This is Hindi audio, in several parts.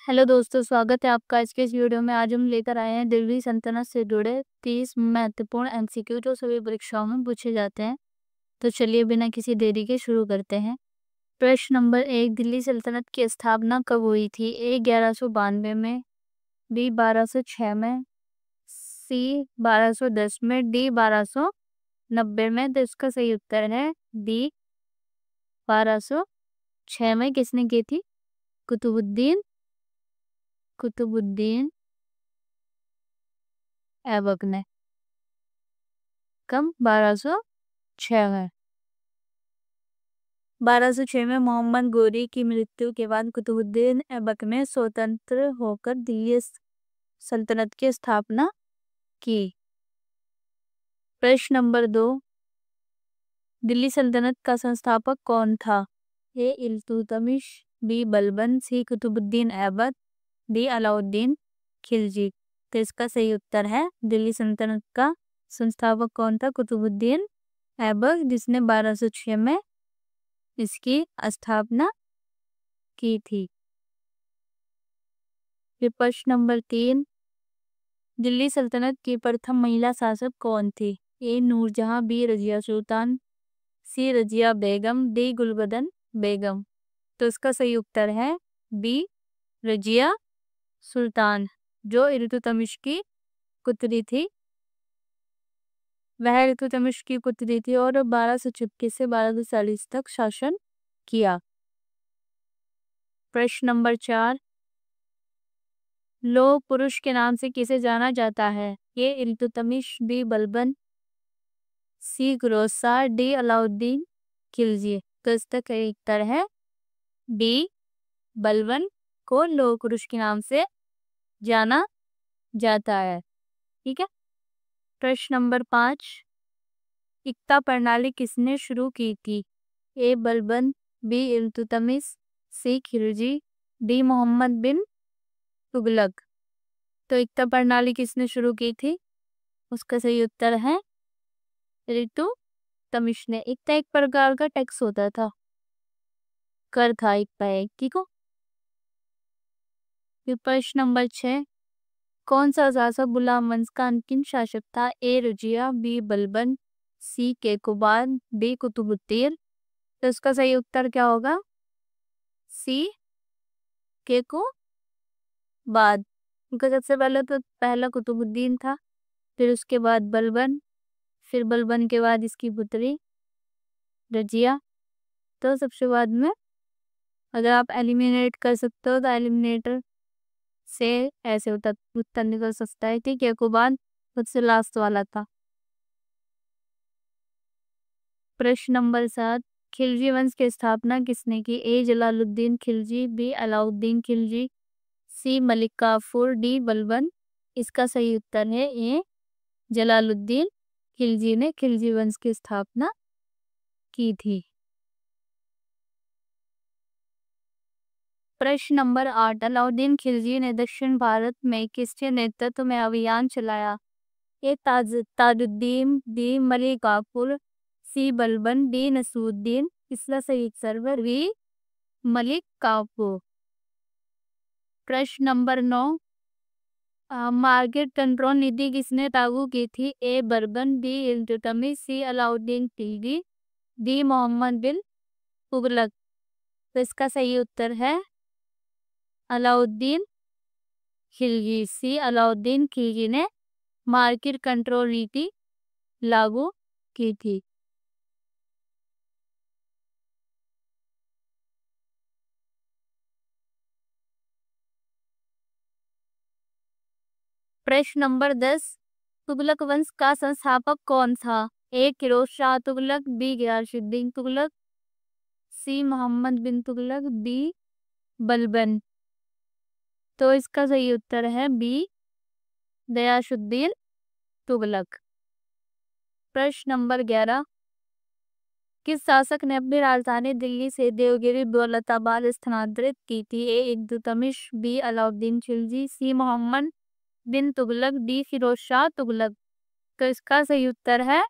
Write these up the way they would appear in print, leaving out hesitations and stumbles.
हेलो दोस्तों, स्वागत है आपका आज के इस वीडियो में। आज हम लेकर आए हैं दिल्ली सल्तनत से जुड़े 30 महत्वपूर्ण एमसीक्यू जो सभी परीक्षाओं में पूछे जाते हैं। तो चलिए बिना किसी देरी के शुरू करते हैं। प्रश्न नंबर 1, दिल्ली सल्तनत की स्थापना कब हुई थी? ए 1192 में, बी 1206 में, सी 1210 में, डी 1290 में। तो इसका सही उत्तर है डी 1206 में। किसने की थी? कुतुबुद्दीन कुतुबुद्दीन ऐबक ने। कम 1206 में। 1206 में मोहम्मद गोरी की मृत्यु के बाद कुतुबुद्दीन ऐबक ने स्वतंत्र होकर दिल्ली सल्तनत की स्थापना की। प्रश्न नंबर 2, दिल्ली सल्तनत का संस्थापक कौन था? ए इल्तुतमिश, बी बलबन, सी कुतुबुद्दीन ऐबक, डी अलाउद्दीन खिलजी। तो इसका सही उत्तर है दिल्ली सल्तनत का संस्थापक कौन था? कुतुबुद्दीन ऐबक, जिसने 1206 में इसकी स्थापना की थी। फिर प्रश्न नंबर 3, दिल्ली सल्तनत की प्रथम महिला शासक कौन थी? ए नूरजहां, बी रजिया सुल्तान, सी रजिया बेगम, डी गुलबदन बेगम। तो इसका सही उत्तर है बी रजिया सुल्तान, जो इल्तुतमिश की पुत्री थी। वह इल्तुतमिश की पुत्री थी और 1226 से 1240 तक शासन किया। प्रश्न नंबर 4, लौह पुरुष के नाम से किसे जाना जाता है? ए इल्तुतमिश, बी बलबन, सी ग्रोसा, डी अलाउद्दीन खिलजी। तो इसका सही उत्तर है डी बलबन को लौह पुरुष के नाम से जाना जाता है। ठीक है। प्रश्न नंबर 5, इक्ता प्रणाली किसने शुरू की थी? ए बलबन, बी इल्तुतमिश, सी खिलजी, डी मोहम्मद बिन तुगलक। तो इक्ता प्रणाली किसने शुरू की थी? उसका सही उत्तर है इल्तुतमिश ने। इक्ता एक प्रकार का टैक्स होता था, कर था इक्ता एक। ठीक हो। फिर प्रश्न नंबर 6, कौन सा शासक गुलाम वंश का अंतिम शासक था? ए रजिया, बी बलबन, सी केकुबाद, डी कुतुबुद्दीन। तो इसका सही उत्तर क्या होगा? सी केकुबाद। उनका सबसे पहले तो पहला कुतुबुद्दीन था, फिर उसके बाद बलबन, फिर बलबन के बाद इसकी पुत्री रजिया। तो सबसे बाद में अगर आप एलिमिनेट कर सकते हो तो एलिमिनेटर से ऐसे उत्तर निकल सकता है। ठीक है, कुबाद सबसे लास्ट वाला था। प्रश्न नंबर 7, खिलजी वंश की स्थापना किसने की? ए जलालुद्दीन खिलजी, बी अलाउद्दीन खिलजी, सी मलिक काफूर, डी बलबन। इसका सही उत्तर है ए जलालुद्दीन खिलजी ने खिलजी वंश की स्थापना की थी। प्रश्न नंबर 8, अलाउद्दीन खिलजी ने दक्षिण भारत में किसके नेतृत्व में अभियान चलाया? ए ताजुद्दीन, बी मलिक काफूर, सी बलबन, डी नसूरुद्दीन। इसका सही उत्तर बी मलिक काफूर। प्रश्न नंबर 9, मार्केट कंट्रोल नीति किसने लागू की थी? ए बर्बन, बी इल्तुतमिश, सी अलाउद्दीन खिलजी, डी मोहम्मद बिन तुगलक। तो इसका सही उत्तर है अलाउद्दीन खिलजी। सी अलाउद्दीन खिलजी ने मार्केट कंट्रोल नीति लागू की थी। प्रश्न नंबर 10, तुगलक वंश का संस्थापक कौन था? ए फिरोज शाह तुगलक, बी गियासुद्दीन तुगलक, सी मोहम्मद बिन तुगलक, डी बलबन। तो इसका सही उत्तर है बी गयासुद्दीन तुगलक। प्रश्न नंबर 11, किस शासक ने अपनी राजधानी दिल्ली से देवगिरी दौलताबाद स्थानांतरित की थी? ए इल्तुतमिश, बी अलाउद्दीन खिलजी, सी मोहम्मद बिन तुगलक, डी फिरोज शाह तुगलक। तो इसका सही उत्तर है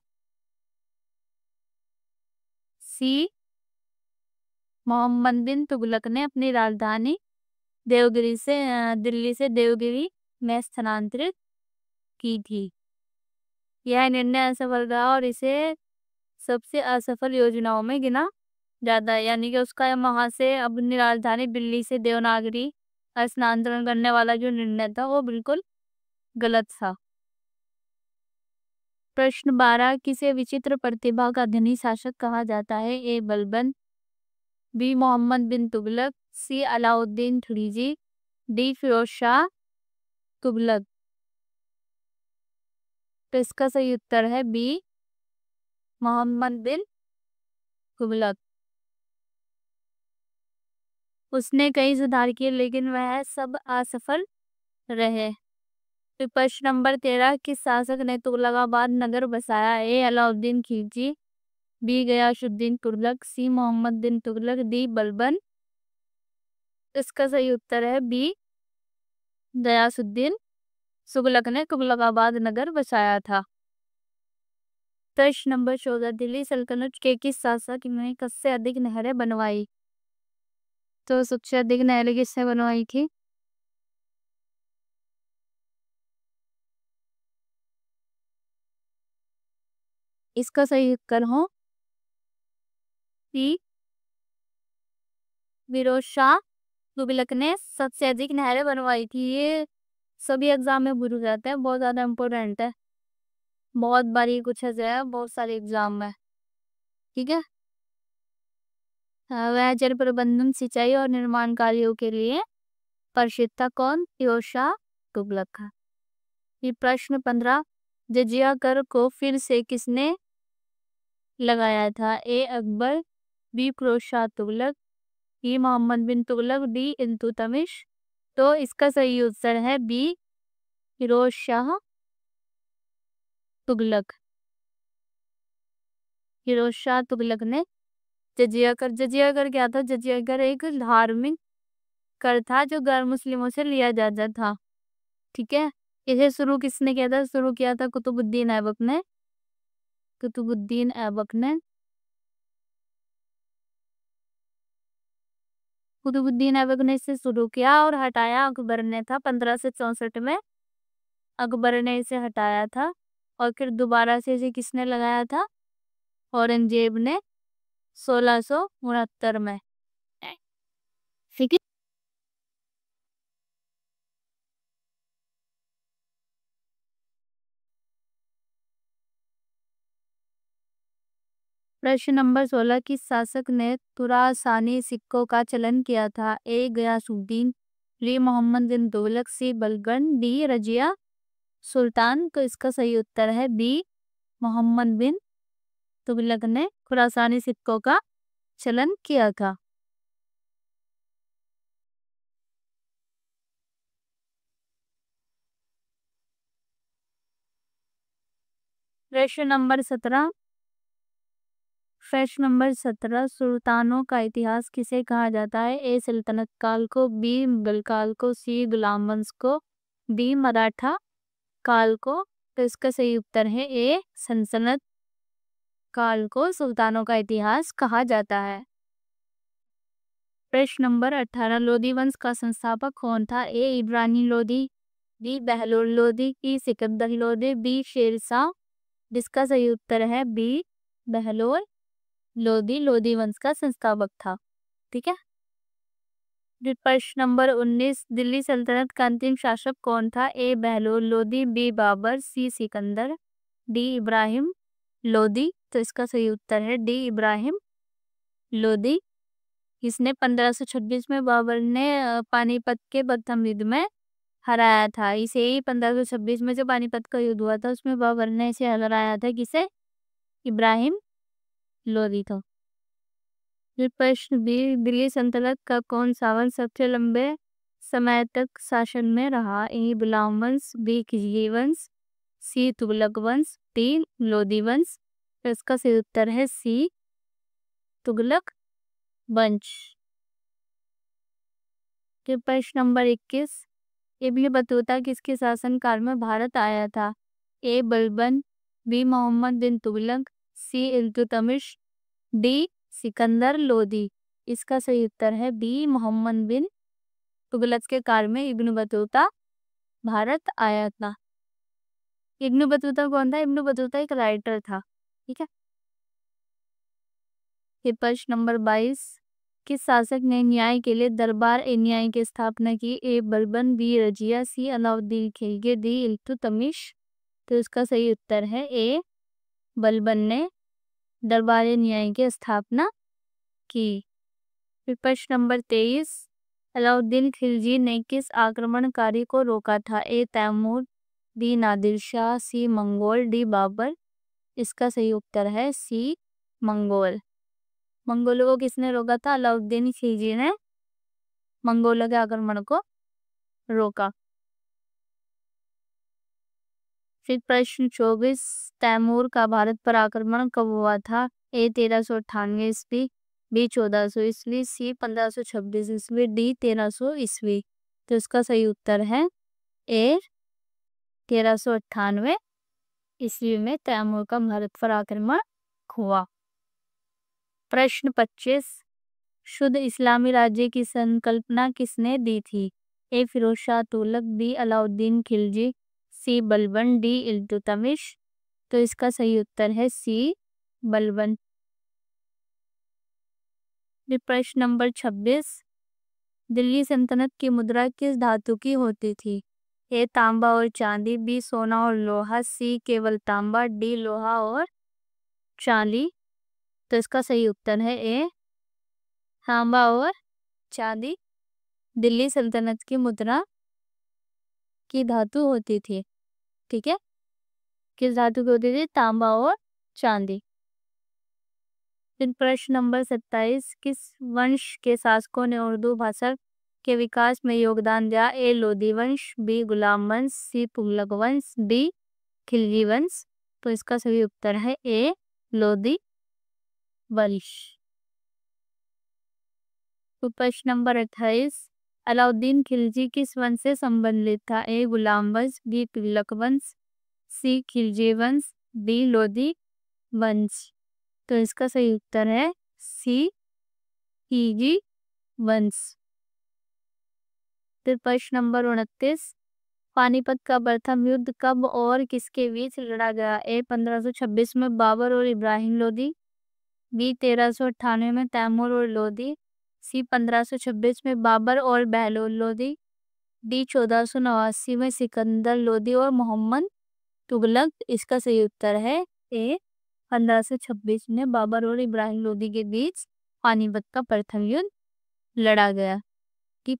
सी मोहम्मद बिन तुगलक ने अपनी राजधानी दिल्ली से देवगिरी में स्थानांतरित की थी। यह निर्णय असफल रहा और इसे सबसे असफल योजनाओं में गिना जाता है। यानी कि उसका वहां से अपनी राजधानी दिल्ली से देवनागरी स्थानांतरण करने वाला जो निर्णय था वो बिल्कुल गलत था। प्रश्न 12, किसे विचित्र प्रतिभा का धनी शासक कहा जाता है? ए बलबन, बी मोहम्मद बिन तुगलक, सी अलाउद्दीन खिलजी, डी फिरोज शाह तुगलक। तो इसका सही उत्तर है बी मोहम्मद बिन तुगलक। उसने कई सुधार किए लेकिन वह सब असफल रहे। फिर प्रश्न नंबर 13, किस शासक ने तुगलकाबाद नगर बसाया? ए अलाउद्दीन खिलजी, बी गयासुद्दीन तुगलक, सी मोहम्मद बिन तुगलक, डी बलबन। इसका सही उत्तर है बी गयासुद्दीन तुगलक ने तुगलकाबाद नगर बसाया था। प्रश्न नंबर 14, दिल्ली सल्तनत के किस शासक ने सबसे अधिक नहरें बनवाई? तो सबसे अधिक नहरें किसने बनवाई थी? इसका सही उत्तर हो सी फिरोज शाह तुगलक ने सबसे अधिक नहरें बनवाई थी। ये सभी एग्जाम में पूछ जाते हैं, बहुत ज्यादा इम्पोर्टेंट है, बहुत बारी पूछा जाए बहुत सारे एग्जाम में। ठीक है। वह जल प्रबंधन, सिंचाई और निर्माण कार्यों के लिए प्रसिद्ध था। कौन? फिरोज शाह तुगलक का। फिर प्रश्न 15, जजिया कर को फिर से किसने लगाया था? ए अकबर, बी फिरोज शाह तुगलक, ई मोहम्मद बिन तुगलक, डी इल्तुतमिश। तो इसका सही उत्तर है बी फिरोज शाह तुगलक। फिरोज शाह तुगलक ने जजिया कर क्या था? जजिया कर एक धार्मिक कर था जो गैर मुस्लिमों से लिया जाता था। ठीक है। इसे शुरू किसने किया था? शुरू किया था कुतुबुद्दीन ऐबक ने। कुतुबुद्दीन ऐबक ने कुतुबुद्दीन ऐबक ने इसे शुरू किया और हटाया अकबर ने था 1564 में। अकबर ने इसे हटाया था और फिर दोबारा से इसे किसने लगाया था? औरंगजेब ने 1669 में। ठीक है। प्रश्न नंबर 16, किस शासक ने तुरासानी सिक्कों का चलन किया था? ए गयासुद्दीन, बी मोहम्मद बिन तुगलक, सी बलबन, डी रजिया सुल्तान। तो इसका सही उत्तर है बी मोहम्मद बिन तुगलक ने खुरासानी सिक्कों का चलन किया था। प्रश्न नंबर 17, सुल्तानों का इतिहास किसे कहा जाता है? ए सल्तनत काल को, बी मुगल काल को, सी गुलाम वंश को, डी मराठा काल को। तो इसका सही उत्तर है ए सल्तनत काल को सुल्तानों का इतिहास कहा जाता है। प्रश्न नंबर 18, लोधी वंश का संस्थापक कौन था? ए इब्राहिम लोधी, बी बहलोल लोधी, ई सिकंदर लोधी, बी शेरशाह। जिसका सही उत्तर है बी बहलोल लोधी, लोधी वंश का संस्थापक था। ठीक है। फिर प्रश्न नंबर 19, दिल्ली सल्तनत का अंतिम शासक कौन था? ए बहलोल लोधी, बी बाबर, सी सिकंदर, डी इब्राहिम लोधी। तो इसका सही उत्तर है डी इब्राहिम लोधी। इसने 1526 में बाबर ने पानीपत के प्रथम युद्ध में हराया था। इसे ही 1526 में जो पानीपत का युद्ध हुआ था उसमें बाबर ने इसे हराया था। किसे? इब्राहिम लोधी था। फिर प्रश्न बी, दिल्ली सल्तनत का कौन सा वंश सबसे लंबे समय तक शासन में रहा? ए गुलाम वंश, बी खिलजी वंश, सी तुगलक वंश, डी लोधी वंश। तो इसका सही उत्तर है सी तुगलक वंश। फिर प्रश्न नंबर 21, इब्न बतूता किसके शासनकाल में भारत आया था? ए बलबन, बी मोहम्मद बिन तुगलक, सी इल्तुतमिश, डी सिकंदर लोधी। इसका सही उत्तर है बी मोहम्मद बिन तुगलक के काल में इब्न बतूता भारत आया था। इब्न बतूता कौन था? इब्न बतूता एक राइटर था। ठीक है। फिर प्रश्न नंबर 22, किस शासक ने न्याय के लिए दरबार ए न्याय की स्थापना की? ए बलबन, बी रजिया, सी अलाउद्दीन खिलजी, डी इल्तुतमिश। तो इसका सही उत्तर है ए बलबन ने दरबार ए न्याय की स्थापना की। फिर प्रश्न नंबर 23, अलाउद्दीन खिलजी ने किस आक्रमणकारी को रोका था? ए तैमूर, बी नादिर शाह, सी मंगोल, डी बाबर। इसका सही उत्तर है सी मंगोल। मंगोलों को किसने रोका था? अलाउद्दीन खिलजी ने मंगोलों के आक्रमण को रोका। फिर प्रश्न 24, तैमूर का भारत पर आक्रमण कब हुआ था? ए 1398 ईस्वी, बी 1400 ईस्वी, सी 1526 ईस्वी, डी 1300 ईस्वी। तो इसका सही उत्तर है ए 1398 ईस्वी में तैमूर का भारत पर आक्रमण हुआ। प्रश्न 25, शुद्ध इस्लामी राज्य की संकल्पना किसने दी थी? ए फिरोज शाह तुगलक, बी अलाउद्दीन खिलजी, सी बलबन, डी इल्तुतमिश। तो इसका सही उत्तर है सी बलबन। प्रश्न नंबर 26, दिल्ली सल्तनत की मुद्रा किस धातु की होती थी? ए तांबा और चांदी, बी सोना और लोहा, सी केवल तांबा, डी लोहा और चांदी। तो इसका सही उत्तर है ए तांबा और चांदी दिल्ली सल्तनत की मुद्रा की धातु होती थी। ठीक है। किस धातु की होती थी? तांबा और चांदी। फिर प्रश्न नंबर 27, किस वंश के शासकों ने उर्दू भाषा के विकास में योगदान दिया? ए लोधी वंश, बी गुलाम वंश, सी तुगलक वंश, डी खिलजी वंश। तो इसका सही उत्तर है ए लोधी वंश। तो प्रश्न नंबर 28, अलाउद्दीन खिलजी किस वंश से संबंधित था? ए गुलाम वंश, बी तुगलक वंश, सी खिलजी वंश, डी लोधी वंश। तो इसका सही उत्तर है सी खिलजी वंश। फिर प्रश्न नंबर 29, पानीपत का प्रथम युद्ध कब और किसके बीच लड़ा गया? ए 1526 में बाबर और इब्राहिम लोदी, बी 1398 में तैमूर और लोदी, सी 1526 में बाबर और बहलोल लोदी, डी 1489 में सिकंदर लोदी और मोहम्मद तुगलक। इसका सही उत्तर है ए 1526 में बाबर और इब्राहिम लोदी के बीच पानीपत का प्रथम युद्ध लड़ा गया। कि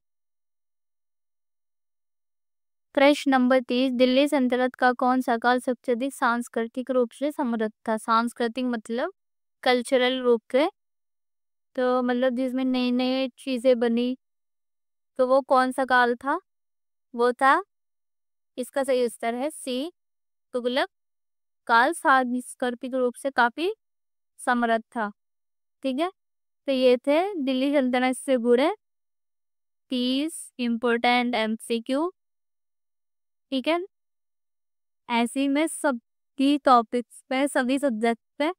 प्रश्न नंबर 30, दिल्ली सल्तनत का कौन सा काल सबसे अधिक सांस्कृतिक रूप से समृद्ध था? सांस्कृतिक मतलब कल्चरल रूप से, तो मतलब जिसमें नई नई चीजें बनी, तो वो कौन सा काल था? वो था, इसका सही उत्तर है सी तुगलक काल सांस्कृतिक रूप से काफी समृद्ध था। ठीक है। तो ये थे दिल्ली सल्तनत से जुड़े 30 इम्पोर्टेंट MCQ। ठीक है। ऐसे ही मैं सबकी टॉपिक्स पे, सभी सब्जेक्ट पे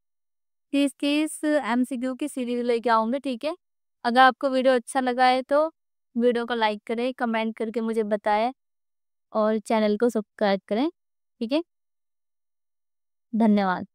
30 MCQ की सीरीज लेके आऊंगी। ठीक है। अगर आपको वीडियो अच्छा लगा है तो वीडियो को लाइक करें, कमेंट करके मुझे बताएं और चैनल को सब्सक्राइब करें। ठीक है। धन्यवाद।